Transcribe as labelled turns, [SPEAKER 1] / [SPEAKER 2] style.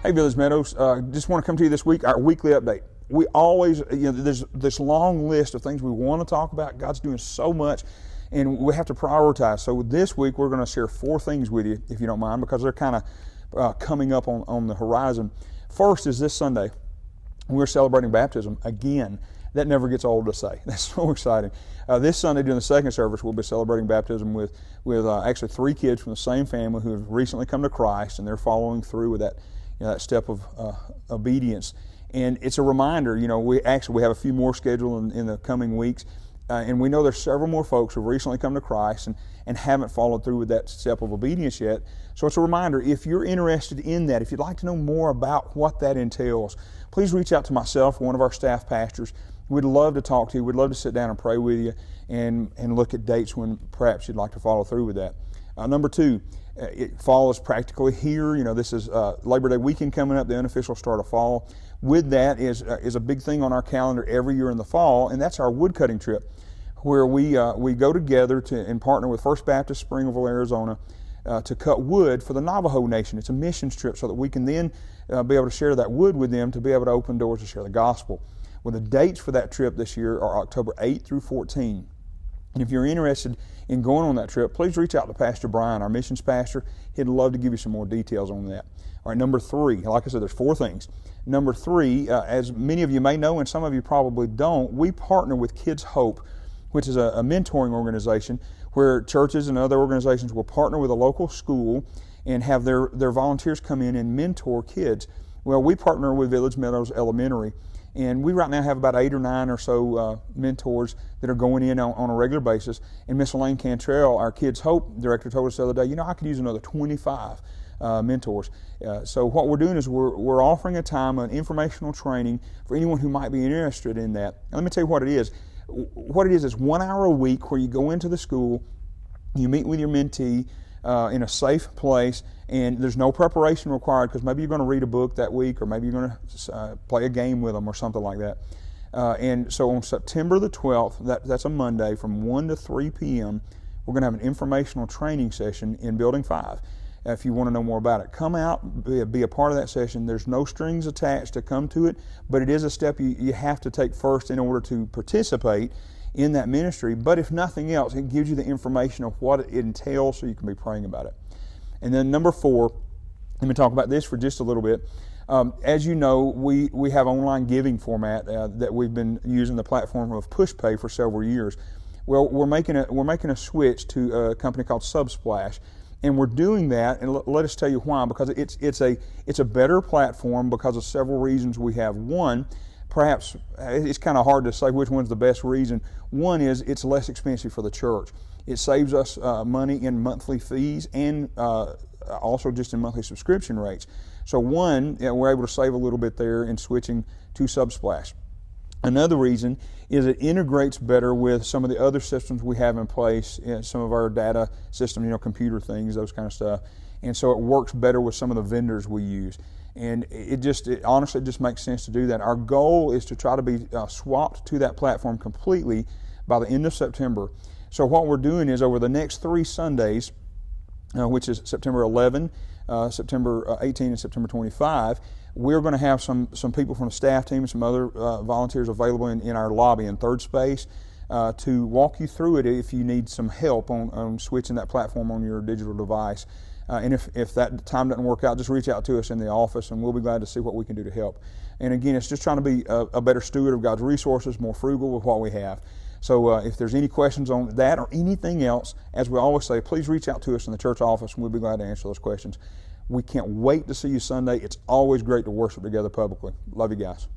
[SPEAKER 1] Hey, Village Meadows, just want to come to you this week, our weekly update. We always, there's this long list of things we want to talk about. God's doing so much, and we have to prioritize. So this week, we're going to share 4 things with you, if you don't mind, because they're kind of coming up on the horizon. First is this Sunday. We're celebrating baptism again. That never gets old to say. That's so exciting. This Sunday during the second service, we'll be celebrating baptism with actually 3 kids from the same family who have recently come to Christ, and they're following through with that that step of obedience. And it's a reminder, we have a few more scheduled in the coming weeks, and we know there's several more folks who've recently come to Christ and haven't followed through with that step of obedience yet. So it's a reminder, if you're interested in that, if you'd like to know more about what that entails, please reach out to myself, one of our staff pastors. We'd love to talk to you. We'd love to sit down and pray with you and look at dates when perhaps you'd like to follow through with that. Number 2, fall is practically here. This is Labor Day weekend coming up, the unofficial start of fall. With that is a big thing on our calendar every year in the fall, and that's our woodcutting trip, where we go together and partner with First Baptist Springville, Arizona, to cut wood for the Navajo Nation. It's a missions trip so that we can then be able to share that wood with them to be able to open doors to share the gospel. Well, the dates for that trip this year are October 8 through 14. And if you're interested in going on that trip, please reach out to Pastor Brian, our missions pastor. He'd love to give you some more details on that. All right, number 3, like I said, there's 4 things. Number 3, as many of you may know and some of you probably don't, we partner with Kids Hope, which is a mentoring organization where churches and other organizations will partner with a local school and have their volunteers come in and mentor kids. Well, we partner with Village Meadows Elementary, and we right now have about 8 or 9 or so mentors that are going in on a regular basis. And Miss Elaine Cantrell, our Kids Hope director, told us the other day, I could use another 25 mentors. So what we're doing is we're offering a time of informational training for anyone who might be interested in that. And let me tell you what it is. What it is 1 hour a week where you go into the school, you meet with your mentee in a safe place, and there's no preparation required because maybe you're going to read a book that week, or maybe you're going to play a game with them or something like that. And so on September the 12th, that's a Monday, from 1 to 3 p.m., we're going to have an informational training session in Building 5. If you want to know more about it, come out, be a part of that session. There's no strings attached to come to it, but it is a step you have to take first in order to participate in that ministry. But if nothing else, it gives you the information of what it entails so you can be praying about it. And then number 4, let me talk about this for just a little bit. As you know, we have online giving format that we've been using the platform of PushPay for several years. Well, we're making a switch to a company called Subsplash. And we're doing that, and let us tell you why, because it's a better platform because of several reasons we have. One, perhaps it's kind of hard to say which one's the best reason. One is it's less expensive for the church. It saves us money in monthly fees and also just in monthly subscription rates. So one, we're able to save a little bit there in switching to Subsplash. Another reason is it integrates better with some of the other systems we have in place, some of our data systems, computer things, those kind of stuff. And so it works better with some of the vendors we use. And it honestly just makes sense to do that. Our goal is to try to be swapped to that platform completely by the end of September. So what we're doing is over the next 3 Sundays, which is September 11, September 18, and September 25, we're going to have some people from the staff team and some other volunteers available in our lobby in third space to walk you through it if you need some help on switching that platform on your digital device. And if that time doesn't work out, just reach out to us in the office and we'll be glad to see what we can do to help. And again, it's just trying to be a better steward of God's resources, more frugal with what we have. So if there's any questions on that or anything else, as we always say, please reach out to us in the church office and we'll be glad to answer those questions. We can't wait to see you Sunday. It's always great to worship together publicly. Love you guys.